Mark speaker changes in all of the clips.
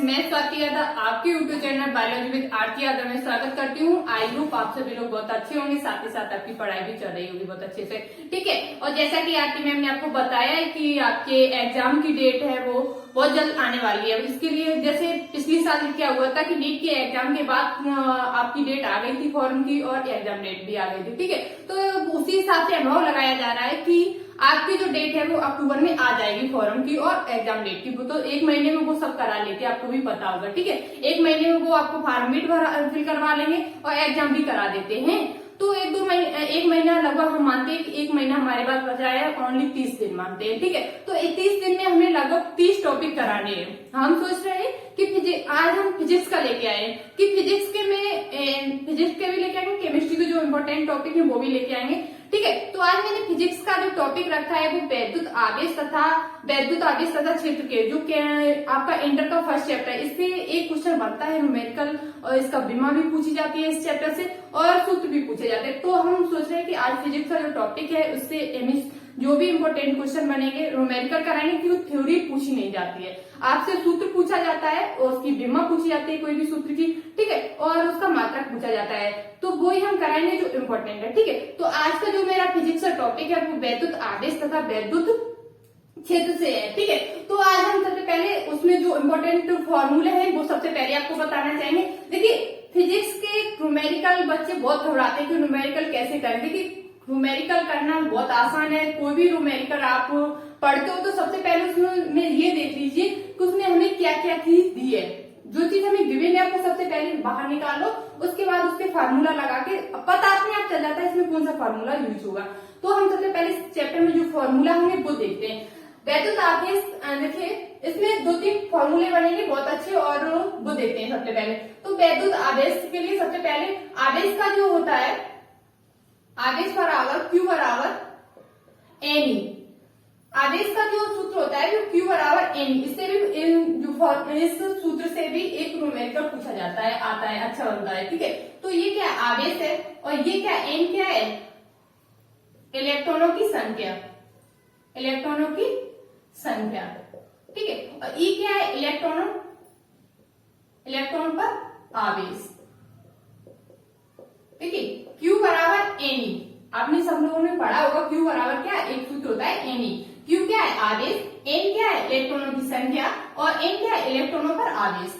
Speaker 1: मैं स्वाति यादव आपके YouTube channel biology with Aarti Yadav में स्वागत करती हूँ। आई होप आप सभी लोग बहुत अच्छे होंगे, साथ ही साथ आपकी पढ़ाई भी चल रही होगी बहुत अच्छे से। ठीक है, और जैसा कि आरती मैम ने आपको बताया है कि आपके एग्जाम की डेट है वो बहुत जल्द आने वाली है। इसके लिए जैसे पिछली साल क्या हुआ था कि नीट के एग्जाम के बाद आपकी डेट आ गई थी फॉर्म की और एग्जाम डेट भी आ गई थी। ठीक है, तो उसी हिसाब से अनुभव लगाया जा रहा है कि आपकी जो डेट है वो अक्टूबर में आ जाएगी फॉर्म की और एग्जाम डेट की। वो तो एक महीने में वो सब करा लेते हैं, आपको भी पता होगा। ठीक है, एक महीने में वो आपको फॉर्मेट फिल करवा लेंगे और एग्जाम भी करा देते हैं। तो एक महीना लगभग हम मानते हैं कि एक महीना हमारे पास बचा है, ओनली 30 दिन मानते हैं। ठीक है, तो 30 दिन में हमें लगभग 30 टॉपिक कराने हैं। हम सोच रहे हैं कि आज हम फिजिक्स का लेके आए कि फिजिक्स के भी लेके आएंगे, केमिस्ट्री के जो इम्पोर्टेंट टॉपिक है वो भी लेके आएंगे। ठीक है, तो आज मैंने फिजिक्स का जो टॉपिक रखा है वो वैद्युत आवेश तथा क्षेत्र के जो आपका इंटर का फर्स्ट चैप्टर है। इससे एक क्वेश्चन बनता है न्यूमेरिकल और इसका बीमा भी पूछी जाती है इस चैप्टर से और सूत्र भी पूछे जाते हैं। तो हम सोच रहे हैं कि आज फिजिक्स का जो टॉपिक है उससे जो भी इम्पोर्टेंट क्वेश्चन बनेंगे न्यूमेरिकल कराएंगे, क्योंकि थ्योरी पूछी नहीं जाती है, आपसे सूत्र पूछा जाता है और उसकी बीमा पूछी जाती है कोई भी सूत्र की। ठीक है, और उसका मात्रक पूछा जाता है, तो वो ही हम कराएंगे जो इम्पोर्टेंट है। ठीक है, तो आज का जो मेरा फिजिक्स का टॉपिक है वो वैद्युत आवेश तथा वैद्युत क्षेत्र से है। ठीक है, तो आज हम सबसे पहले उसमें जो इम्पोर्टेंट फॉर्मूले हैं वो सबसे पहले आपको बताना चाहेंगे। देखिए, फिजिक्स के न्यूमेरिकल बच्चे बहुत घबराते हैं कि न्यूमेरिकल कैसे करें। देखिए, न्यूमेरिकल करना बहुत आसान है। कोई भी न्यूमेरिकल आप पढ़ते हो तो सबसे पहले उसमें ये देख लीजिए कि उसने हमें क्या क्या चीज दी है। जो चीज हमें गिवन है आपको सबसे पहले बाहर निकालो, उसके बाद उसके फार्मूला लगा के पता अपने आप चल जाता है इसमें कौन सा फार्मूला यूज होगा। तो हम सबसे पहले इस चैप्टर में जो फार्मूला होंगे वो देखते हैं। वैद्युत आवेश, देखिए इसमें 2-3 फॉर्मूले बनेंगे बहुत अच्छे और वो देखते हैं सबसे पहले। तो वैद्युत आवेश के लिए सबसे पहले आवेश का जो होता है, आवेश बराबर Q बराबर NE। आवेश का जो सूत्र होता है वो Q बराबर NE। इससे भी इस सूत्र से भी एक न्यूमेरिकल पूछा जाता है, आता है, अच्छा बनता है। ठीक है, तो ये क्या आवेश है और ये क्या N क्या है, इलेक्ट्रॉनों की संख्या, इलेक्ट्रॉनों की संख्या। ठीक है, और E क्या है, इलेक्ट्रॉन पर आवेश। ठीक है, Q बराबर NE, आपने सब लोगों ने पढ़ा होगा। Q बराबर क्या, एक सूत्र होता है NE। Q क्या है, आवेश, N क्या है, इलेक्ट्रॉनों की संख्या और N क्या है, इलेक्ट्रॉनों पर आवेश।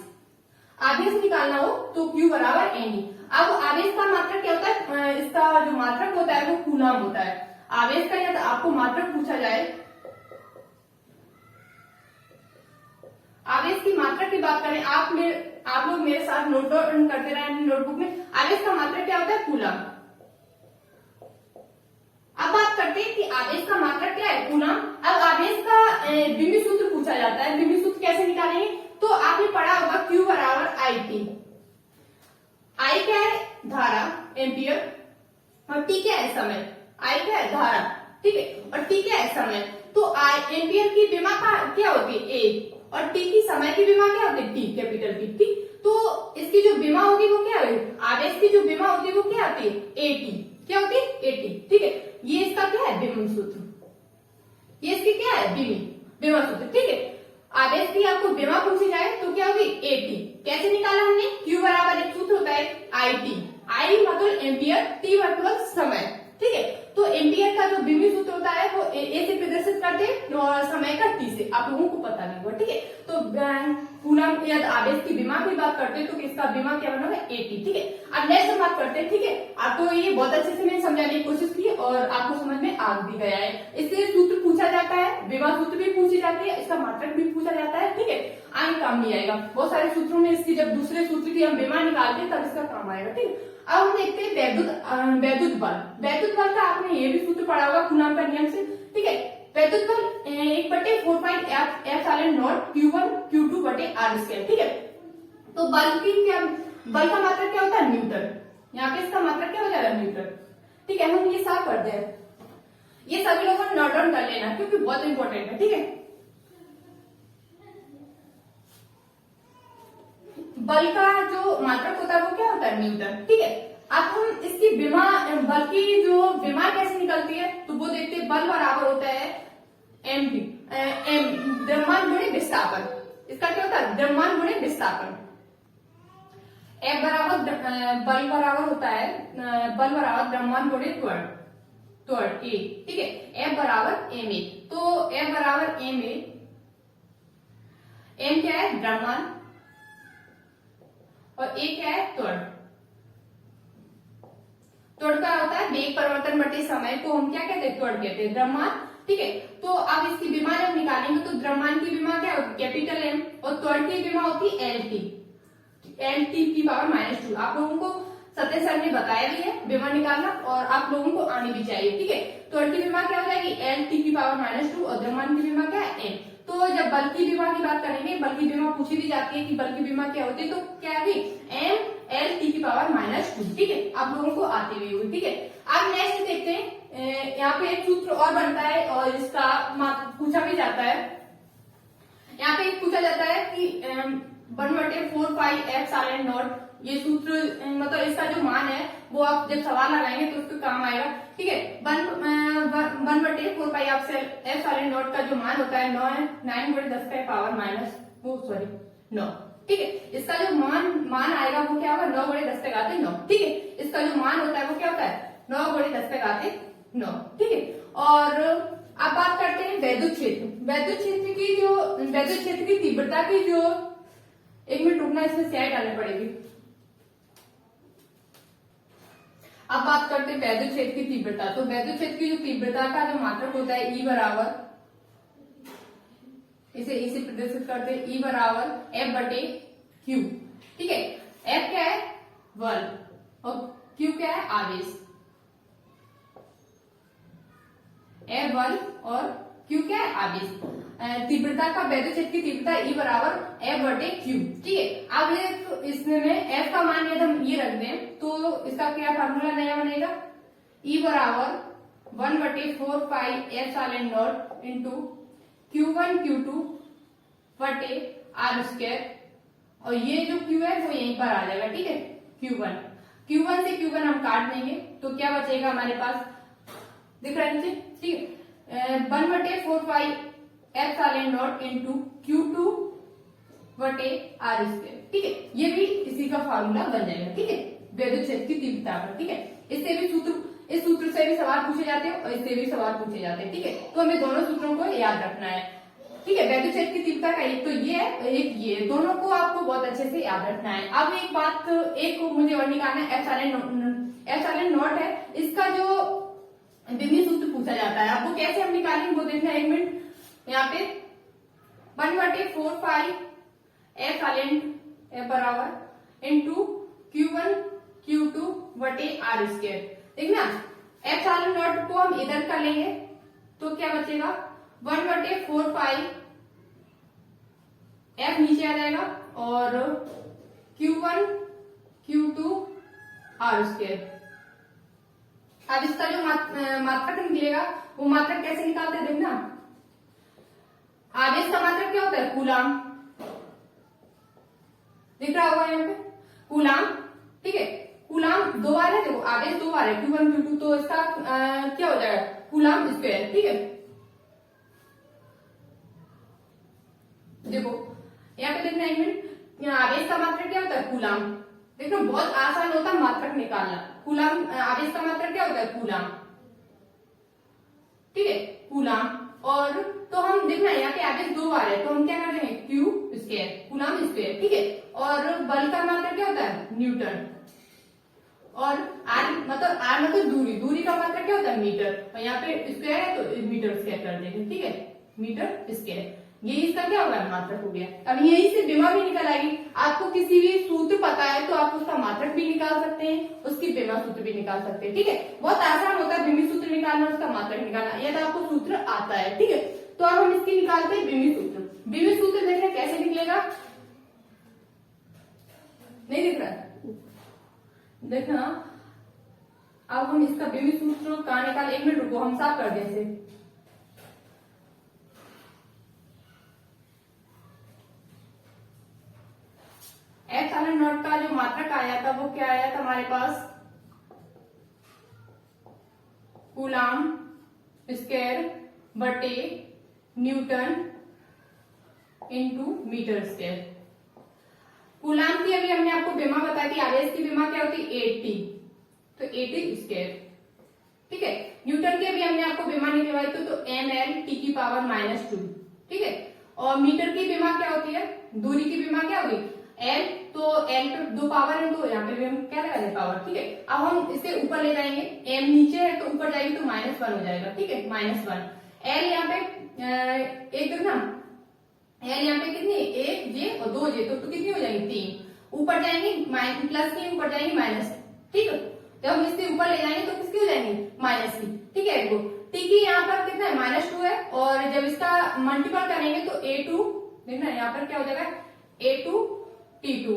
Speaker 1: आवेश निकालना हो तो Q बराबर NE। अब आवेश का मात्रक क्या होता है, इसका जो मात्रक होता है वो कूलम होता है। आवेश का यदि आपको मात्रक पूछा जाए, आवेश की मात्रा की बात करें, आप लोग मेरे साथ नोट डाउन करते रहे नोटबुक में। आवेश का मात्रक क्या होता है, कूलम। अब बात करते हैं कि आवेश का मात्रक क्या है, कूलम। अब आवेश का बिंदु सूत्र पूछा जाता है। बिंदु सूत्र कैसे निकालेंगे, तो आपने पढ़ा होगा Q बराबर IT। I क्या है, धारा, एम्पियर, और T क्या है, समय। I क्या है, धारा, ठीक है, और T क्या है, समय। तो एम्पियर की विमा क्या होती है, A, और T की समय की विमा क्या होती है, T, कैपिटल T। ठीक, तो इसकी जो विमा होगी वो क्या होगी, आवेश की जो विमा होती है वो क्या होती है, AT। क्या होती है, AT। ठीक है, ये इसका क्या है, विमा सूत्र, ये इसकी क्या है, विमा सूत्र। ठीक है, आवेश की आपको विमा पूछी जाए तो क्या होगी, AT। कैसे निकाला हमने, Q बराबर एक सूत्र होता है IT। I मतलब एम्पियर, T मतलब समय। ठीक है, तो एम्पियर का जो बिंदु सूत्र होता है वो A से प्रदर्शित करते हैं और समय का T से, आप लोगों को पता नहीं हुआ। ठीक है, तो कूलम या आवेश की विमा की बात करते हैं तो इसका विमा क्या बना है, AT। ठीक है, अब नेक्स्ट हम बात करते हैं। ठीक है, आपको ये बहुत अच्छे से मैंने समझाने की कोशिश की और आपको समझ में आ भी गया है। इससे सूत्र पूछा जाता है, विमा सूत्र भी पूछी जाती है, इसका मात्रक भी पूछा जाता है। ठीक है, आगे काम नहीं आएगा, बहुत सारे सूत्रों में इसकी जब दूसरे सूत्र की हम विमा निकालते हैं तब इसका काम आएगा। ठीक है, अब हम देखते हैं वैद्युत बल। वैद्युत बल का आपने ये भी सूत्र पढ़ा होगा कूलम का नियम से। ठीक है, वैद्युत बल 1/4πε0 Q1 Q2 बटे R²। ठीक है, तो बल का मात्रक क्या होता है, न्यूटन। यहाँ पे इसका मात्रक क्या हो जाएगा, न्यूटन। ठीक है, हम ये साफ कर दें, ये सभी लोगों ने नोट डाउन कर लेना क्योंकि बहुत इंपॉर्टेंट है। ठीक है, बल का जो मात्रक होता है वो क्या होता है, न्यूटन। ठीक है, अब हम इसकी बल की जो विमा कैसे निकलती है तो वो देखते हैं। बल बराबर होता है द्रव्यमान गुणे विस्थापन। इसका क्या होता है, द्रव्यमान गुणे विस्थापन। F बराबर बल बराबर होता है, बल बराबर द्रव्यमान गुणे त्वरण, त्वरण ए, ठीक है। F बराबर ma, तो F बराबर ma, m क्या है द्रव्यमान और a क्या है त्वरण। त्वरण का होता है वेग परिवर्तन बटे समय को हम क्या कहते हैं, त्वरण कहते हैं, द्रव्यमान, ठीक है। तो अब इसकी विमा जब निकालेंगे तो द्रव्यमान की विमा क्या होती है, कैपिटल M, और त्वरण की विमा होती है LT की पावर -2। आप लोगों को सत्य सर ने बताया भी है विमा निकालना, और आप लोगों को आनी भी चाहिए, ठीक है। त्वरण की विमा क्या हो जाएगी, LT की पावर -2, और द्रव्यमान की विमा क्या है, M। तो जब बल की विमा की बात करेंगे, बल की विमा पूछी भी जाती है कि बल की विमा क्या होती है, तो क्या है M LT की पावर -2, ठीक है, आप लोगों को आती हुई होगी, ठीक है। अब नेक्स्ट देखते हैं, यहाँ पे एक सूत्र और बनता है और इसका पूछा भी जाता है। यहाँ पे पूछा जाता है कि 1/4πε0, ये सूत्र मतलब इसका जो मान है वो आप जब सवाल लगाएंगे तो उसके काम आएगा, ठीक है। 1/4πε0 का जो मान होता है 9 ठीक है। इसका जो मान आएगा वो क्या होगा, 9/10⁹, ठीक है। इसका जो मान होता है वो क्या होता है, 9/10⁹, ठीक है। और अब बात करते हैं वैद्युत क्षेत्र। वैद्युत क्षेत्र की तीव्रता की जो, एक मिनट रुकना, इसमें स्याही डालनी पड़ेगी। अब बात करते हैं वैद्युत क्षेत्र की तीव्रता। तो वैद्युत क्षेत्र की जो तीव्रता का जो मात्रक होता है E बराबर, इसे प्रदर्शित करते हैं E बराबर F/Q, ठीक है। F क्या है, बल, और Q क्या है, आवेश। F बल और Q क्या है, आवेश। तीव्रता का, वैद्युत क्षेत्र की तीव्रता E बराबर F/Q, ठीक है। अब ये तो इसमें F का मान यदि हम ये रख दें तो इसका क्या फार्मूला नया बनेगा, E बराबर 1/4πε0 इंटू Q1 Q2 बटे R², और ये जो Q है वो यहीं पर आ जाएगा, ठीक है। Q1 से Q1 हम काट देंगे तो क्या बचेगा हमारे पास, दिख रहा है नीचे, ठीक है। 1/4πε0 इंटू Q2 बटे R², ठीक है। ये भी इसी का फार्मूला बन जाएगा, ठीक है, वैद्युत क्षेत्र की तीव्रता का, ठीक है। इस सूत्र से भी सवाल पूछे जाते हैं और इससे भी सवाल पूछे जाते हैं, ठीक है। तो हमें दोनों सूत्रों को याद रखना है, ठीक है। वैद्युत क्षेत्र की तीव्रता का एक तो ये है, एक ये, दोनों को आपको बहुत अच्छे से याद रखना है। अब एक बात, एक मुझे और निकालना है, एप्सिलॉन है, इसका जो विभेद सूत्र पूछा जाता है, अब वो कैसे हम निकालेंगे वो देखना, एक मिनट। यहाँ पे 1/4πε बराबर इंटू Q1 Q2 बटे R², देखना। एप्सिलॉन को हम इधर कर लेंगे तो क्या बचेगा, 1/4π, F नीचे आ जाएगा, और Q1 Q2 R²। अब इसका जो मात्रक निकलेगा वो मात्रक कैसे निकालते हैं, देखना। आवेश का मात्रक क्या होता है, कूलाम, दिख रहा होगा यहाँ पे, कूलाम, ठीक है। कूलाम दो बार है, देखो आवेश दो बार है, Q1 Q2, तो इसका क्या हो जाएगा, कूलाम स्क्वायर, ठीक है। देखो यहाँ पे देखना, एक मिनट, आवेश का मात्रक क्या होता है, कूलाम। देखो बहुत आसान होता है मात्रक निकालना, कूलाम, आवेश का मात्रक क्या होता है, कूलाम, ठीक है, कूलाम। और तो हम देखना यहाँ पे आवेश दो बार है तो हम क्या कर देंगे, Q², कूलाम स्क्वायर, ठीक है। और बल का मात्रक क्या होता है, न्यूटन, और R मतलब दूरी का मात्रक क्या होता है, मीटर, और यहाँ पे स्क्वायर है तो मीटर स्क्वायर कर देंगे, ठीक है, मीटर स्क्वायर। ये इसका क्या होगा, मात्रक हो गया। अब यही से विमा भी निकल आएगी। आपको किसी भी सूत्र पता है तो आप उसका मात्रक भी निकाल सकते हैं, उसकी विमा सूत्र भी निकाल सकते हैं, ठीक है। बहुत आसान होता है विमी सूत्र निकालना, उसका मात्रक निकालना, यदि आपको सूत्र आता है, ठीक है। तो अब हम इसकी निकालते हैं विमी सूत्र। विमी सूत्र देखना कैसे निकलेगा, नहीं दिख रहा है, देखना। अब हम इसका विमी सूत्र कहाँ निकाल, एक मिनट रुको, हम साफ कर दें इसे। एप्सिलॉन का जो मात्रक आया था वो क्या आया था हमारे पास, कूलाम स्क्वायर बटे newton into metre square. Coulomb की अभी हमने आपको बेमा बताई थी, आवेश की बेमा क्या होती है 80, तो 80 स्क्वायर। ठीक है, न्यूटन की अभी हमने आपको बेमा निकलवाई तो ml टी की पावर -2। ठीक है, और मीटर की बेमा क्या होती है, दूरी की बेमा क्या होगी l, तो l पे 2 पावर है तो यहाँ पे भी हम क्या लगा दें पावर। ठीक है, अब हम इसे ऊपर ले जाएंगे, m नीचे है तो ऊपर जाएगी तो -1 हो जाएगा। ठीक है, -1 l यहाँ पे एक ना l यहाँ पे कितनी 1 j और 2 j तो कितनी हो जाएगी 3, ऊपर जाएंगी प्लस की, ऊपर जाएंगी माइनस। ठीक है, जब हम इससे ऊपर ले जाएंगे तो किसकी हो जाएंगी माइनस की। ठीक है, टी की यहाँ पर कितना है -2 है, और जब इसका मल्टीपल करेंगे तो a2 देखना यहाँ पर क्या हो जाएगा a2 t2,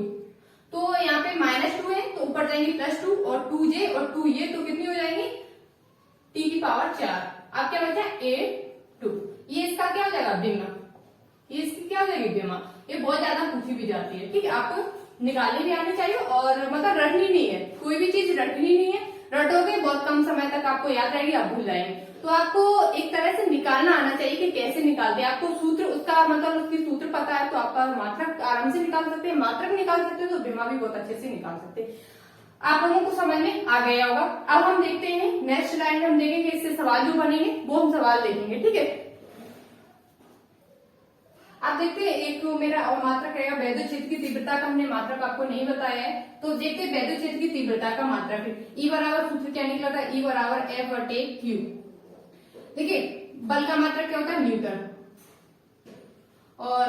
Speaker 1: तो यहाँ पे -2 है तो ऊपर जाएंगे +2 और 2j और 2 ये तो कितनी हो जाएंगी t की पावर 4। अब क्या बचा a2, ये इसका क्या हो जाएगा बेमा, ये इसकी क्या हो जाएगी बेमा। ये बहुत ज्यादा पूछी भी जाती है। ठीक है, आपको निकालनी भी आनी चाहिए और मतलब रटनी नहीं है, कोई भी चीज रटनी नहीं है, रटोगे बहुत कम समय तक आपको याद रहेगी, आप भूल जाएंगे। तो आपको एक तरह से निकालना आना चाहिए कि कैसे निकालते हैं, आपको सूत्र उसका मतलब उसकी सूत्र पता है तो आपका मात्रक आराम से निकाल सकते हैं, मात्रक निकाल सकते हो तो बेमा भी बहुत अच्छे से निकाल सकते हैं। आप लोगों को समझ में आ गया होगा। अब हम देखते हैं नेक्स्ट लाइन में हम देखेंगे इससे सवाल जो बनेंगे वो हम सवाल देखेंगे। ठीक है, आप देखते हैं एक मेरा और मात्रक रहेगा वैद्युत क्षेत्र की तीव्रता का, हमने मात्रक आपको नहीं बताया है तो देखते हैं वैद्युत क्षेत्र की तीव्रता का मात्रक है। ई बराबर सूत्र क्या निकला था, ई बराबर F/Q। देखिए बल का मात्रक क्या होता है न्यूटन, और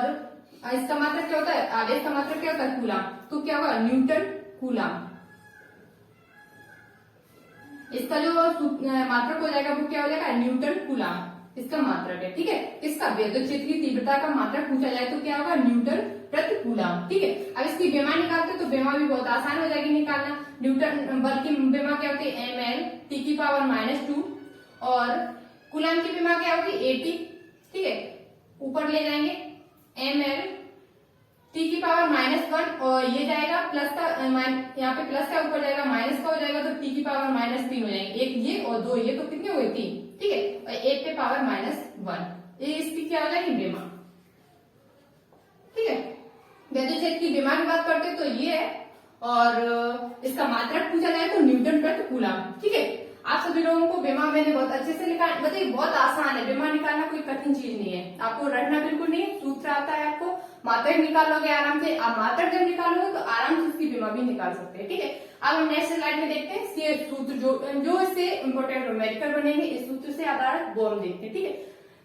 Speaker 1: इसका मात्रक क्या होता है, आवेश का मात्रक क्या होता है कूलाम, तो क्या होगा न्यूटन कूलाम। इसका जो मात्रक हो जाएगा वो क्या हो जाएगा न्यूटन कूलाम, इसका मात्रक है। ठीक है, इसका वैद्युत क्षेत्र की तीव्रता का मात्रक पूछा जाए तो क्या होगा न्यूटन प्रति कूलाम। ठीक है, अब इसकी बेमा निकालते तो बेमा भी बहुत आसान हो जाएगी निकालना। न्यूटन बल की बेमा क्या होती है ml टी की पावर -2, और कूलाम की बेमा क्या होगी 80। ठीक है, ऊपर ले जाएंगे ml टी की पावर -1 और ये जाएगा प्लस का, यहाँ पे प्लस का ऊपर जाएगा माइनस का हो जाएगा तो टी की पावर -3 हो जाएंगे, एक ये और 2 ये तो कितने हो गए 3। ठीक है, और 8 पे पावर -1, ये इसकी क्या हो जाएगी बेमा। ठीक है, वैद्युत क्षेत्र की बेमा की बात करते तो ये है, और इसका मात्रक पूछा जाए तो न्यूटन प्रति कूलाम। ठीक है, आप सभी लोगों को बेमा मैंने बहुत अच्छे से निकाल बताइए, बहुत आसान है बेमा निकालना, कोई कठिन चीज नहीं है, आपको रटना बिल्कुल नहीं है, सूत्र आता है आपको, मात्रक निकालोगे आराम से, आप मात्रक जब निकालोगे तो आराम से उसकी बेमा भी निकाल सकते हैं। ठीक है, अब हम नेक्स्ट स्लाइड में देखते हैं ये सूत्र जो इससे इंपोर्टेंट न्यूमेरिकल बनेंगे, इस सूत्र से आधारित वो हम देखते हैं। ठीक है,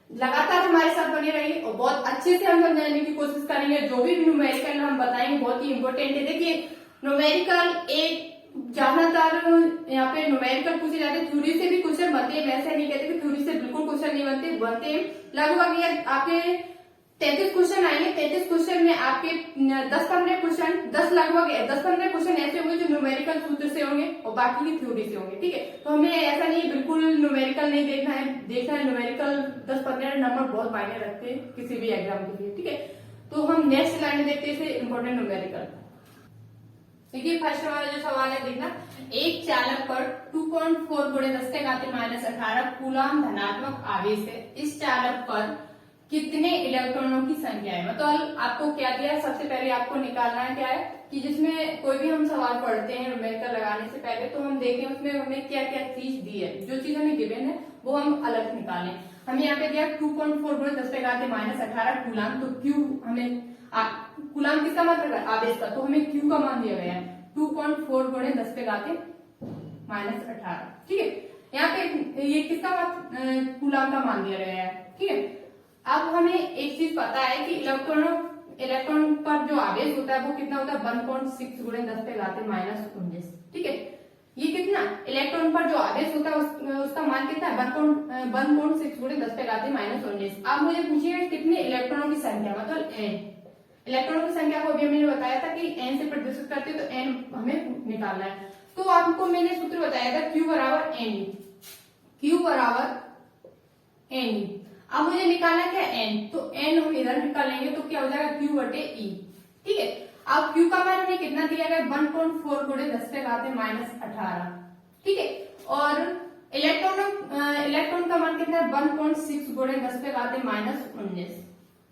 Speaker 1: लगातार हमारे साथ बने रहिए और बहुत अच्छे से हम समझाने की कोशिश करेंगे, जो भी न्यूमेरिकल हम बताएंगे बहुत ही इंपॉर्टेंट है। देखिए न्यूमेरिकल एक ज्यादातर यहाँ पे न्यूमेरिकल पूछे जाते हैं, थ्योरी से भी क्वेश्चन बनते हैं, वैसे नहीं कहते कि थ्योरी से बिल्कुल क्वेश्चन नहीं बनते हैं। लगभग ये आपके 33 क्वेश्चन आएंगे, 33 क्वेश्चन में आपके 10-15 क्वेश्चन 10-15 क्वेश्चन ऐसे होंगे जो न्यूमेरिकल सूत्र से होंगे और बाकी की थ्योरी से होंगे। ठीक है, तो हमें ऐसा नहीं बिल्कुल न्यूमेरिकल नहीं देखना है न्यूमेरिकल 10-15 नंबर बहुत मायने रखते हैं किसी भी एग्जाम के लिए। ठीक है, तो हम नेक्स्ट लाइन में देखते हैं इंपॉर्टेंट न्यूमेरिकल। देखिए फर्स्ट वाला जो सवाल है देखना, एक चालक पर 2.4 × 10⁻18 कूलाम धनात्मक आवेश है, इस चालक पर कितने इलेक्ट्रॉनों की संख्या है। मतलब आपको क्या दिया है, सबसे पहले आपको निकालना है क्या है कि जिसमें कोई भी हम सवाल पढ़ते हैं न्यूमेरिकल लगाने से पहले तो हम देखें उसमें हमें क्या क्या चीज दी है, जो चीज हमें गिवन है वो हम अलग निकालें। हमें यहाँ पे दिया 2.4 × 10⁻18 कूलाम, तो क्यू हमें कूलाम किसका मात्रक है आवेश का, तो हमें क्यू का मान दिया गया है 2.4 × 10⁻18। ठीक है, यहाँ पे ये किसका कूलाम का मान दिया गया है। ठीक है, अब हमें एक चीज पता है कि इलेक्ट्रॉन पर जो आवेश होता है वो कितना होता है 1.6 × 10⁻19। ठीक है, ये कितना इलेक्ट्रॉन पर जो आवेश होता है उसका मान कितना है 1.6 × 10⁻19। अब मुझे पूछिए कितने इलेक्ट्रॉनों की संख्या, मतलब n इलेक्ट्रॉनों की संख्या को अभी मैंने बताया था कि n से प्रदर्शित करते तो n हमें निकालना है। तो आपको मैंने सूत्र बताया था Q बराबर N। अब मुझे निकालना क्या n, तो n हम इधर निकालेंगे तो क्या हो जाएगा Q/E। ठीक है, अब Q का मान हमें कितना दिया गया 1.4 × 10⁻18। ठीक है, और इलेक्ट्रॉन का मान कितना है 1.6 × 10⁻19।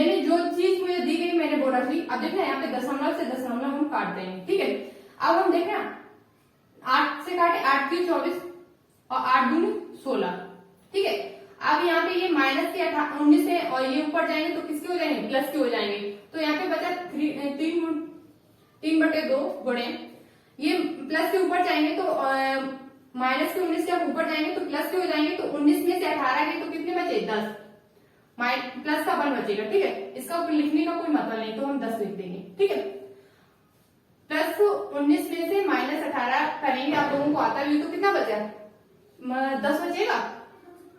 Speaker 1: मैंने जो चीज मुझे दी गई मैंने वो रख ली। अब देखना यहाँ पे दशमलव से दशमलव हम काट देंगे, ठीक है। अब हम देख रहे हैं 8 से काटे, 8 की 24 और 8 दूनी 16, ठीक है। अब यहाँ पे ये माइनस के 19 है और ये ऊपर जाएंगे तो किसके हो जाएंगे, प्लस के हो जाएंगे। तो यहाँ पे बचा 3/2 गुणे, ये प्लस के ऊपर जाएंगे तो माइनस के 19 के ऊपर जाएंगे तो प्लस के हो जाएंगे। तो 19 में से 18 गए तो कितने बचे, 10, प्लस का 1 बचेगा, ठीक है। इसका लिखने का कोई मतलब नहीं तो हम 10 लिख देंगे, ठीक है। प्लस 19 में से माइनस 18 करेंगे, आप लोगों को आता भी तो कितना बचा, 10 बचेगा,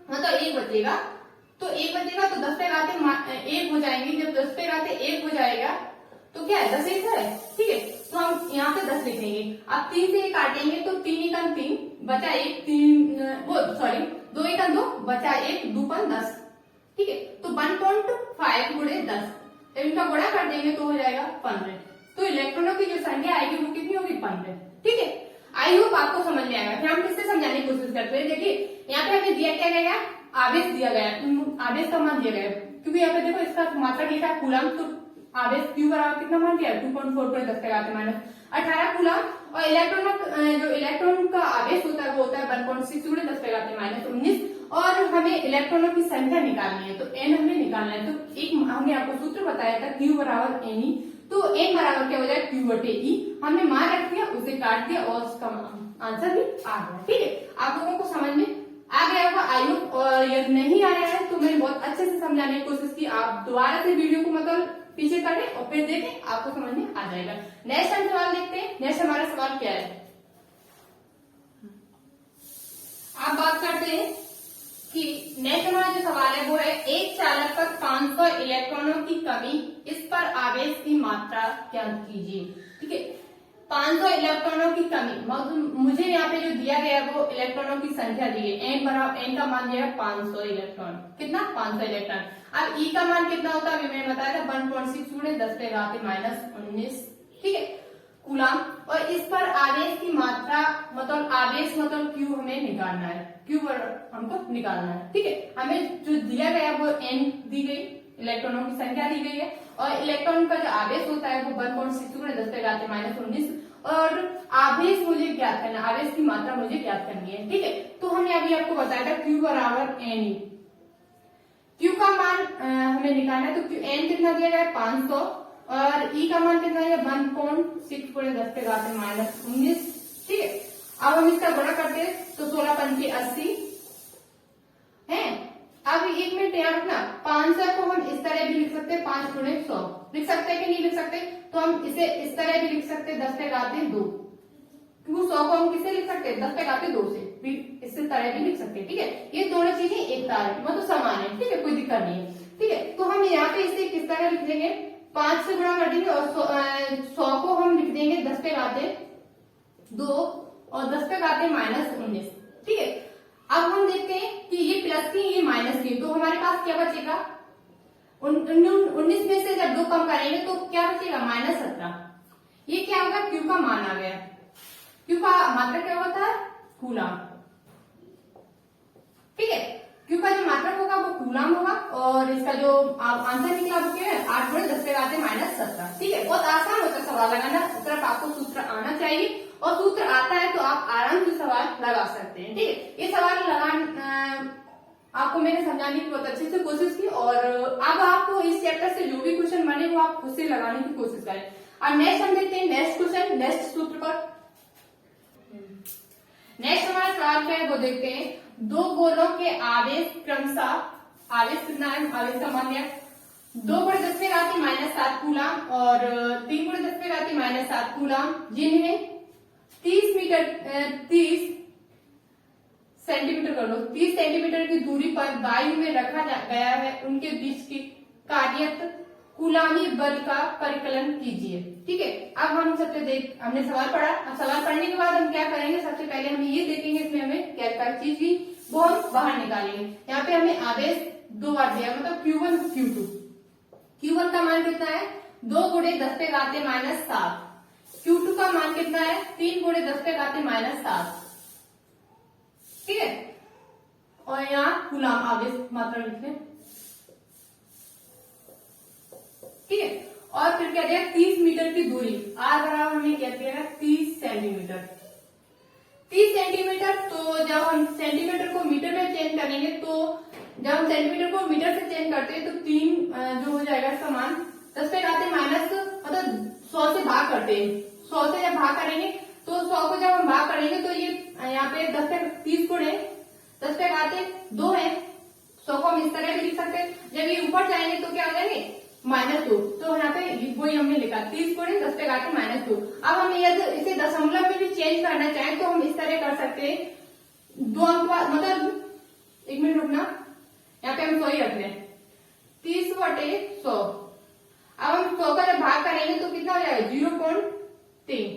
Speaker 1: मतलब 1 बचेगा। तो 1 बचेगा तो 10 पे घाते 1 हो जाएंगे। जब 10 पे घाते 1 हो जाएगा तो क्या है, 10 1 है, ठीक है। तो हम यहाँ पे 10 लिख देंगे। अब 3 से काटेंगे तो 3 एकम 3 बचा 1, 2 एकम 2 बचा 1, 2 पन 10, ठीक है। तो 1.5 गुणे 10, जब इनका गुणा कर देंगे तो हो जाएगा 15। तो इलेक्ट्रॉनों की जो संख्या आएगी वो कितनी होगी, 15, ठीक है। आई होप आपको समझ में आएगा। फिर हम किससे समझाने की कोशिश करते हैं, देखिए यहाँ पे हमें दिया क्या गया, आवेश दिया गया, आवेश का मान दिया गया, क्योंकि यहाँ पे देखो इसका मात्रा लिखा है कूलम, तो आवेश क्यू बराबर कितना मान दिया, 2.4 पर 10 का घात माइनस 18 कूलम। और जो इलेक्ट्रॉन का आवेश होता है वो होता है 1.6 गुणे 10 का घात माइनस 19। और हमें इलेक्ट्रॉनों की संख्या निकालनी है, तो एन हमें निकालना है। तो एक हमने आपको सूत्र बताया था, क्यू बराबर एन ई, तो एन बराबर क्या हो जाए, क्यू बटे ई। हमने मान रख दिया, उसे काट दिया और उसका आंसर भी आ गया, ठीक है। आप लोगों को समझ में आ गया होगा आई होप। और यदि नहीं आया है तो मैंने बहुत अच्छे से समझाने की कोशिश की। आप दोबारा से वीडियो को मतलब पीछे करें और फिर देखें, आपको समझ में आ जाएगा। नेक्स्ट हम सवाल देखते हैं। नेक्स्ट हमारा सवाल क्या है, आप बात करते हैं कि नेक्स्ट हमारा जो सवाल है वो है, एक चालक पर 500 इलेक्ट्रॉनों की कमी, इस पर आवेश की मात्रा ज्ञात कीजिए, ठीक है। 500 इलेक्ट्रॉनों की कमी, मुझे यहाँ पे जो दिया गया है वो इलेक्ट्रॉनों की संख्या दी है, एन का मान दिया है 500 इलेक्ट्रॉन, कितना, 500 इलेक्ट्रॉन। अब ई का मान कितना होता है, अभी मैंने बताया था 1.6 गुणे 10 पे घात माइनस 19, ठीक है, कूलम। और इस पर आवेश की मात्रा मतलब आवेश मतलब क्यू हमें निकालना है, क्यू हमको निकालना है, ठीक है। हमें जो दिया गया वो एन दी गई, इलेक्ट्रॉनों की संख्या दी गई है, और इलेक्ट्रॉन का जो आवेश होता है वो 1.6 गुणे 10 पे घात माइनस 19। और आवेश मुझे ज्ञात करना, आवेश की मात्रा मुझे ज्ञात करनी है, ठीक है। तो हमने अभी आपको बताया था क्यू बराबर एन ई, क्यू का मान हमें निकालना है। तो एन कितना दिया गया है, 500, और ई का मान कितना है, 1.6 गुणे 10 पे घात माइनस 19, ठीक है। अब हम इसका गुणा करते हैं तो 16 पंचे 80 है। अब 1 मिनट याद रखना, 500 को हम इस तरह भी लिख सकते हैं, 5 गुणे 100 लिख सकते हैं कि नहीं लिख सकते। तो हम इसे इस तरह भी लिख सकते हैं, 10 पे घात 2, क्योंकि 100 को हम किससे लिख सकते हैं, 10 पे घात 2 से भी, इससे तरह भी लिख सकते हैं, ठीक है। ये दोनों चीजें एक तार है, मतलब समान है, ठीक है, कोई दिक्कत नहीं है, ठीक है। तो हम यहाँ पे इसे किस तरह लिख देंगे, 5 से गुणा कर देंगे और 100 को हम लिख देंगे 10 पे घात 2 और 10 पे घात माइनस 19, ठीक है। अब हम देखते हैं कि ये प्लस की ये माइनस की, तो हमारे पास क्या बचेगा, 19 में से जब 2 कम करेंगे तो क्या बचेगा, माइनस 17। ये क्या होगा, क्यू का मान आ गया। क्यू का मात्रा क्या होता है, कूलम, ठीक है। क्यू का जो मात्रक होगा वो कूलम होगा, और इसका जो आंसर निकला वो क्या है, 8 गुणे 10 पे घात माइनस 17, ठीक है। बहुत आसान होता है सवाल लगाना, सिर्फ आपको सूत्र आना चाहिए, और सूत्र आता है तो आप आराम से सवाल लगा सकते हैं, ठीक है। ये सवाल आपको मैंने समझाने की बहुत अच्छे से कोशिश की, और अब आपको इस चैप्टर से जो भी क्वेश्चन बने वो आप खुद से लगाने की कोशिश करें। अब नेक्स्ट हम देखते हैं नेक्स्ट क्वेश्चन, नेक्स्ट सूत्र पर। नेक्स्ट हमारा सवाल क्या है वो देखते हैं। 2 गोलों के आवेश क्रमशः, आवेश कितना है, आवेश का मान लिया 2 गुणे 10 पे घात माइनस 7 कूलम और 3 गुणे 10 पे घात माइनस 7 कूलम, जिन्हें 30 सेंटीमीटर कर लो, 30 सेंटीमीटर की दूरी पर वायु में रखा गया है, उनके बीच की कार्यरत कूलामी बल का परिकलन कीजिए, ठीक है। अब हम हमने सवाल पढ़ा। अब सवाल पढ़ने के बाद हम क्या करेंगे, सबसे पहले हम ये देखेंगे इसमें हमें क्या क्या चीज की वो हम बाहर निकालेंगे। यहाँ पे हमें आवेश 2 बार दिया, मतलब Q1 Q2। Q1 का मान कितना है 2 गुणे 10 पे घाते -7। Q2 का मान कितना है 3 गुणे 10 पे घाते -7। ठीक है, और यहाँ कूलाम आवेश मात्रा लिख लें। ठीक है, और फिर क्या दिया 30 मीटर की दूरी, आर बराबर हमें क्या दिया है 30 सेंटीमीटर। 30 सेंटीमीटर, तो जब हम सेंटीमीटर को मीटर में चेंज करेंगे, तो जब हम सेंटीमीटर को मीटर से चेंज करते हैं तो 3 जो हो जाएगा इसका मान 10 पे घाते माइनस, मतलब 100 से भाग करते हैं। 100 से जब भाग करेंगे तो 100 को जब हम भाग करेंगे तो ये यहाँ पे 10 पे 30 गुणे 10 पे घाते 2 है। 100 को हम इस तरह भी लिख सकते हैं। जब ये ऊपर जाएंगे तो क्या हो जाएंगे -2, तो यहाँ पे वही हमने लिखा 30 गुणे 10 पे घाते -2। अब हम इसे दशमलव में भी चेंज करना चाहें तो हम इस तरह कर सकते हैं। 2 अंक बाद, मतलब 1 मिनट रुकना, यहाँ पे हम 100 ही रख लें, 30/100। अब हम 100 का जब भाग करेंगे तो कितना हो जाएगा 0.3।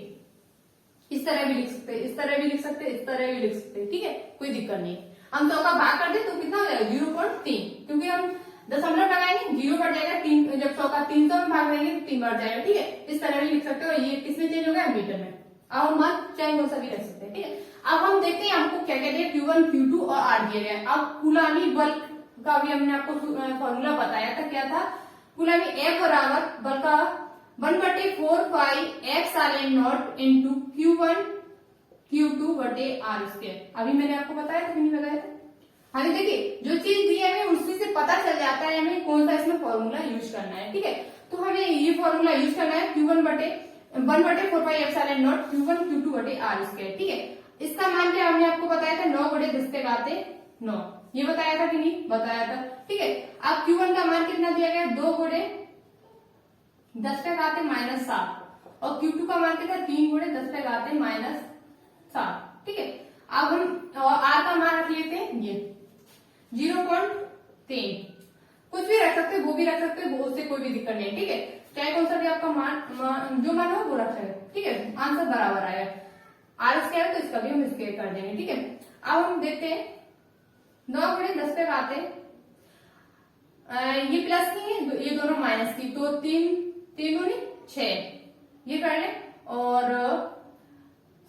Speaker 1: इस तरह भी लिख सकते हैं, इस तरह भी लिख सकते हैं, इस तरह भी लिख सकते हैं। ठीक है, कोई दिक्कत नहीं। हम 100 का भाग कर दे तो कितना हो जाएगा 0.3, क्योंकि हम दशमलव लगाएंगे 0 बढ़ जाएगा। 3 जब 100 का 300 में भाग लेंगे तो 3 बढ़ जाएगा। ठीक है, इस तरह भी लिख सकते हो। ये किसमें चेंज हो गया मीटर में। अब हम मान चाहे वो सभी रख सकते हैं। ठीक है, अब हम देखते हैं हमको क्या कहते हैं Q1 Q2 और R दिया गया। अब कूलामी बल का भी हमने आपको फॉर्मूला बताया था, क्या था कूलामी F बराबर बल का 1/4 pi epsilon into Q1 Q2/R²। अभी मैंने आपको बताया था कि नहीं बताया था। हाँ, देखिए जो चीज दी है हमें उसी से पता चल जाता है हमें कौन सा इसमें फॉर्मूला यूज करना है। ठीक है, तो हमें ये फॉर्मूला यूज करना है Q1/1/4 pi epsilon Q1 Q2/R²। ठीक है, इसका मान क्या हमने आपको बताया था 9 गुणे 10 पे घाते 9। ये बताया था कि नहीं बताया था। ठीक है, अब Q1 का मान कितना दिया गया 2 गुणे 10 पे घाते -7 और Q2 का मान कितना 3 गुणे 10 पे घाते -7। ठीक है, अब हम R का मान रख लेते हैं ये 0.3। कुछ भी रख सकते, वो भी रख सकते, वो उससे कोई भी दिक्कत नहीं। ठीक है, चाहे कौन सा भी आपका मान जो मान हो वो रख सकते। ठीक है, आंसर बराबर आया R² तो इसका भी हम स्क्वायर कर देंगे। ठीक है, अब हम देखते हैं 9 गुणे 10 पे घाते, ये प्लस की है, ये दोनों माइनस की, तो 3 दूनी 6 ये कर ले, और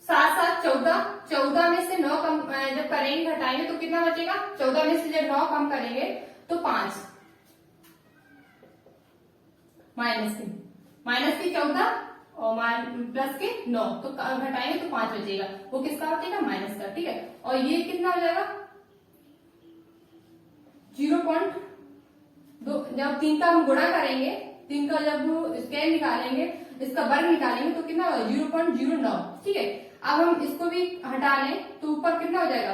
Speaker 1: 7 7 14, 14 में से 9 कम जब करेंगे घटाएंगे तो कितना बचेगा 14 में से जब 9 कम करेंगे तो 5 माइनस की 14 और प्लस के 9, तो घटाएंगे तो 5 बचेगा, वो किसका बचेगा माइनस का। ठीक है, और ये कितना हो जाएगा 0.2। जब 3 का हम गुणा करेंगे, 3 का जब स्क्वायर निकालेंगे, इसका वर्ग निकालेंगे तो कितना होगा 0.09। ठीक है, अब हम इसको भी हटा लें तो ऊपर कितना हो जाएगा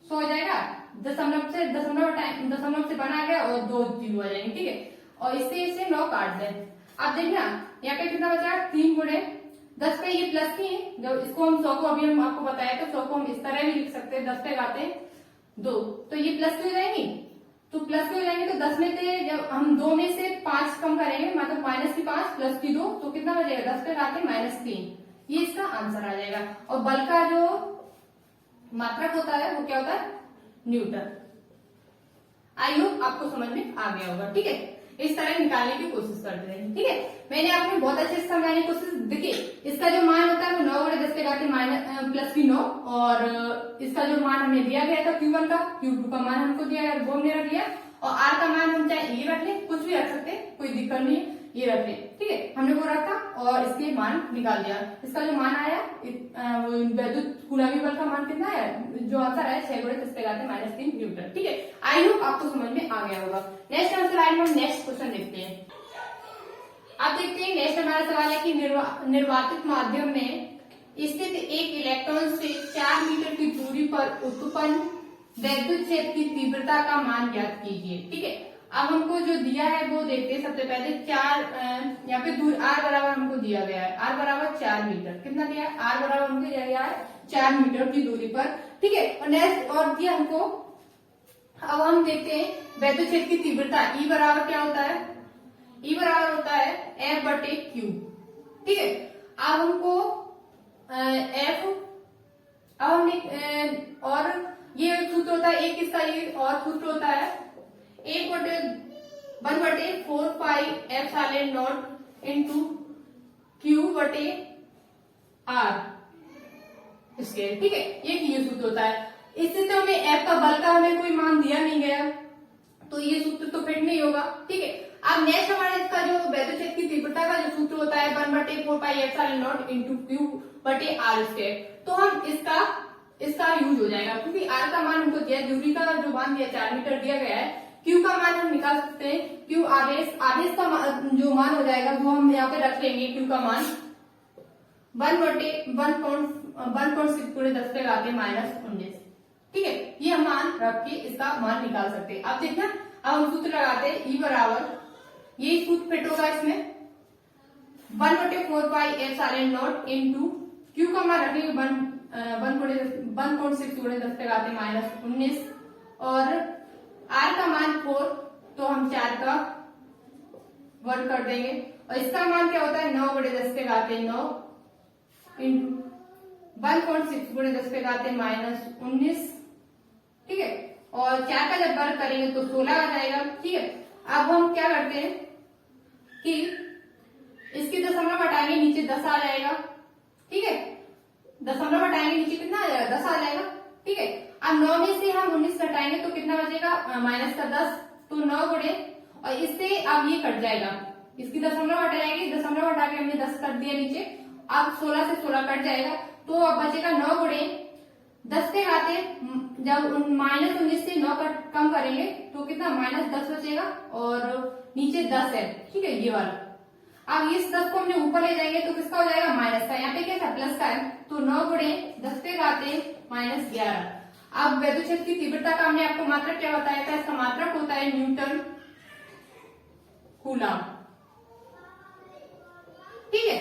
Speaker 1: 100 हो जाएगा, दशमलव से बना गया और 2 जीरो आ जाएंगे। ठीक है, और इससे 9 काट दें। अब देखना यहाँ पे कितना बचा 3 गुणे 10 पे, ये प्लस की है, जब इसको हम 100 को अभी हम आपको बताया तो 100 को हम इस तरह भी लिख सकते हैं, 10 पे घाते 2, तो ये प्लस की हो जाएंगी, तो प्लस की हो जाएंगे, तो 10 में से जब हम 2 में से 5 कम करेंगे, मतलब माइनस की 5 प्लस की 2, तो कितना बचेगा 10 पे घाते -3। ये इसका आंसर आ जाएगा। और बल का जो मात्रक होता है वो क्या होता है न्यूटन। आई होप आपको समझ में आ गया होगा। ठीक है, इस तरह निकालने की कोशिश करते रहेंगे। ठीक है, मैंने आपको बहुत अच्छे से समझाने की कोशिश, देखिए इसका जो मान होता है वो 9 गुणे 10 पे घाते प्लस की 9, और इसका जो मान हमें दिया गया था Q1 का, Q2 का मान हमको दिया गया वो हमने रख लिया, और R का मान हम चाहे ये रख ले, कुछ भी रख सकते, कोई दिक्कत नहीं है, ये रख ले। ठीक है, हमने वो रखा और इसके मान निकाल दिया। इसका जो मान आया वैद्युत कूलामी बल का मान कितना है, जो आंसर आया 6 गुणे 10 पे घाते -3 न्यूटन। ठीक है, आई होप आपको समझ में आ गया होगा। नेक्स्ट आंसर आएगा, हम नेक्स्ट क्वेश्चन देखते हैं। आप देखते हैं नेक्स्ट हमारा सवाल है कि निर्वातित माध्यम में स्थित एक इलेक्ट्रॉन से 4 मीटर की दूरी पर उत्पन्न वैद्युत क्षेत्र की तीव्रता का मान ज्ञात कीजिए। ठीक है, अब हमको जो दिया है वो देखते हैं। सबसे पहले 4 यहाँ पे दूर R बराबर हमको दिया गया है, R बराबर 4 मीटर, कितना दिया है R बराबर हमको दिया गया है 4 मीटर की दूरी पर। ठीक है, और नेक्स्ट और दिया हमको, अब हम देखते हैं वैद्युत क्षेत्र की तीव्रता E बराबर क्या होता है, E बराबर होता है F/Q। ठीक है, अब हमको F, अब हमने और ये एक सूत्र होता है, एक इसका ये और सूत्र होता है 1/4πε0 इंटू Q/R स्क्वायर। ठीक है, ये सूत्र होता है। इससे तो हमें एफ का बल का हमें कोई मान दिया नहीं गया, तो ये सूत्र तो फिट नहीं होगा। ठीक है, अब नेक्स्ट हमारे इसका जो वैद्युत क्षेत्र की तीव्रता का जो सूत्र होता है 1/4πε0 इंटू Q/R स्क्वायर। तो हम इसका यूज हो जाएगा, क्योंकि आर का मान हमको दिया, ड्यूटी का जो मान दिया 4 मीटर दिया गया है, क्यू का मान हम निकाल सकते हैं। क्यू आवेश का जो मान हो जाएगा वो हम यहाँ पे रख लेंगे। क्यू का मान 1/1.6 × 10⁻⁻⁹। ठीक है, ये मान रख के इसका मान निकाल सकते हैं। अब देखना, अब हम सूत्र लगाते हैं E बराबर, ये सूत्र फिट होगा इसमें 1/4πε0 इंटू क्यू का मान रखेंगे 1.6 × 10⁻⁻⁹ और आर का मान 4, तो हम 4 का वर्ग कर देंगे और इसका मान क्या होता है 9/10⁻9 इंटू 1.6 × 10⁻⁻19। ठीक है, और 4 का जब वर्ग करेंगे तो 16 आ जाएगा। ठीक है, अब हम क्या करते हैं कि इसकी दशमलव हटाएंगे, नीचे 10 आ जाएगा। ठीक है, दशमलव हटाएंगे, नीचे कितना आ जाएगा 10 आ जाएगा। ठीक है, अब 9 में से हम 19 घटाएंगे तो कितना बचेगा माइनस का 10, तो 9 गुणे और इससे अब ये कट जाएगा, इसकी दशमलव हट जाएगी, दशमलव हटा के हमने 10 कर दिया नीचे, अब 16 से 16 कट जाएगा, तो अब बचेगा 9 गुणे 10 के घाते, जब -19 से 9 कम करेंगे तो कितना -10 बचेगा और नीचे 10 है। ठीक है, ये वाला। अब इस 10 को हमने ऊपर ले जाएंगे तो किसका हो जाएगा माइनस का, यहाँ पे क्या था प्लस का है, तो 9 गुणे 10 के घाते -11। अब वैद्युत क्षेत्र की तीव्रता का हमने आपको मात्रक क्या बताया था, इसका मात्रक होता है न्यूटन कूलम। ठीक है,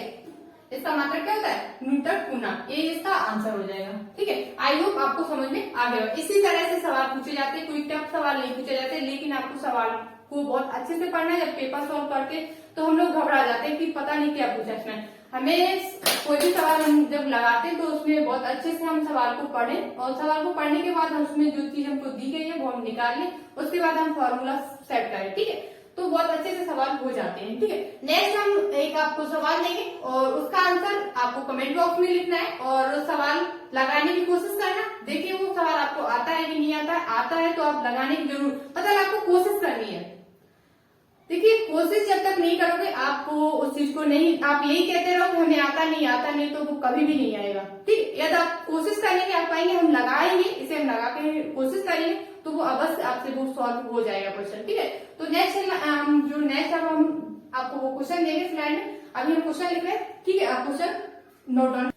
Speaker 1: इसका मात्रक क्या होता है न्यूटन कूलम, ये इसका आंसर हो जाएगा। ठीक है, आई होप आपको समझ में आ गया। इसी तरह से सवाल पूछे जाते हैं, कोई टफ सवाल नहीं पूछे जाते, लेकिन आपको सवाल को बहुत अच्छे से पढ़ना है। जब पेपर सॉल्व करते तो हम लोग घबरा जाते हैं कि पता नहीं क्या पूछा इसमें। हमें कोई भी सवाल हम जब लगाते हैं तो उसमें बहुत अच्छे से हम सवाल को पढ़ें और सवाल को पढ़ने के बाद हम उसमें जो चीज हमको दी गई है वो हम निकाल लें, उसके बाद हम फॉर्मूला सेट करें। ठीक है, तो बहुत अच्छे से सवाल हो जाते हैं। ठीक है, नेक्स्ट हम एक आपको सवाल देंगे और उसका आंसर आपको कमेंट बॉक्स में लिखना है और सवाल लगाने की कोशिश करना। देखिए वो सवाल आपको आता है कि नहीं आता है, आता है तो आप लगाने की जरूर, मतलब आपको कोशिश करनी है। देखिए कोशिश जब तक नहीं करोगे आपको उस चीज को नहीं, आप यही कहते रहो कि हमें आता नहीं तो वो कभी भी नहीं आएगा। ठीक, यदि आप कोशिश करेंगे आप पाएंगे, हम लगाएंगे, इसे हम लगा के कोशिश करेंगे तो वो अवश्य आपसे वो सॉल्व हो जाएगा क्वेश्चन। ठीक है, तो नेक्स्ट अब हम आपको वो क्वेश्चन देंगे स्लाइड में। अभी हम क्वेश्चन लिख रहे हैं। ठीक है, आप क्वेश्चन नोट डाउन।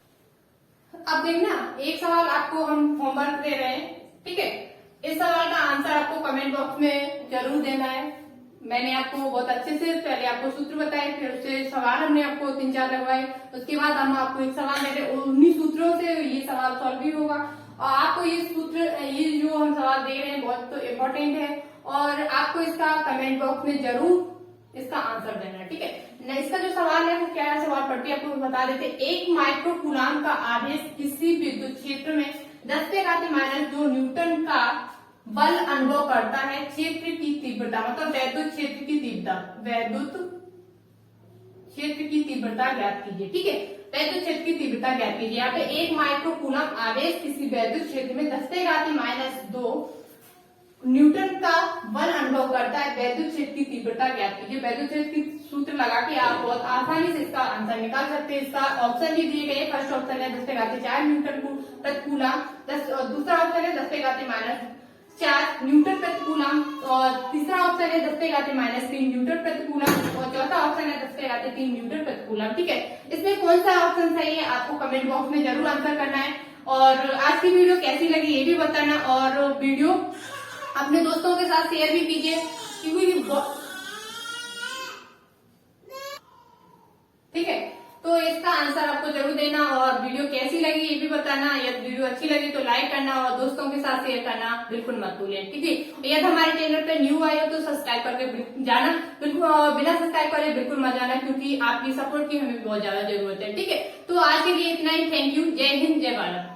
Speaker 1: अब देखना, एक सवाल आपको हम होमवर्क दे रहे हैं। ठीक है, इस सवाल का आंसर आपको कमेंट बॉक्स में जरूर देना है। मैंने आपको बहुत अच्छे से पहले आपको सूत्र बताए, फिर उससे सवाल हमने आपको 3-4 लगवाए, उसके बाद हम आपको एक सवाल दे रहे, उन्हीं सूत्रों से ये सवाल सॉल्व भी होगा और आपको ये सूत्र, ये जो हम सवाल दे रहे हैं बहुत तो इम्पोर्टेंट है और आपको इसका कमेंट बॉक्स में जरूर इसका आंसर देना है। ठीक है, इसका जो सवाल है वो क्या है, सवाल पढ़ के आपको बता देते। 1 माइक्रो कूलाम का आवेश किसी विद्युत क्षेत्र में 10⁻² न्यूटन का बल अनुभव करता है, क्षेत्र की तीव्रता मतलब वैद्युत क्षेत्र की तीव्रता, वैद्युत क्षेत्र की तीव्रता ज्ञात कीजिए। ठीक है, वैद्युत क्षेत्र की तीव्रता ज्ञात कीजिए। यहाँ पे 1 माइक्रो कूलम आवेश किसी वैद्युत क्षेत्र में 10⁻² न्यूटन का बल अनुभव करता है, वैद्युत क्षेत्र की तीव्रता ज्ञात कीजिए। वैद्युत क्षेत्र की सूत्र लगा के आप बहुत आसानी से इसका आंसर निकाल सकते हैं। इसका ऑप्शन भी दिए गए, फर्स्ट ऑप्शन है 10⁻4 न्यूटन प्रति कूलम, दूसरा ऑप्शन है 10⁻⁴ न्यूटन प्रति कूलम और तीसरा ऑप्शन है 10⁻³ न्यूटन प्रति कूलम और चौथा ऑप्शन है 10⁻³ न्यूटन प्रति कूलम। ठीक है, इसमें कौन सा ऑप्शन सही है आपको कमेंट बॉक्स में जरूर आंसर करना है। और आज की वीडियो कैसी लगी ये भी बताना और वीडियो अपने दोस्तों के साथ शेयर भी कीजिए, क्योंकि ठीक है, तो इसका आंसर आपको जरूर देना और वीडियो कैसी लगी ये भी बताना। यदि वीडियो अच्छी लगी तो लाइक करना और दोस्तों के साथ शेयर करना बिल्कुल मत भूलें। ठीक है, यदि हमारे चैनल पे न्यू आए हो तो सब्सक्राइब करके जाना, बिल्कुल बिना सब्सक्राइब करे बिल्कुल मत जाना, क्योंकि आपकी सपोर्ट की हमें बहुत ज्यादा जरूरत है। ठीक है, तो आज के लिए इतना ही। थैंक यू, जय हिंद, जय भारत।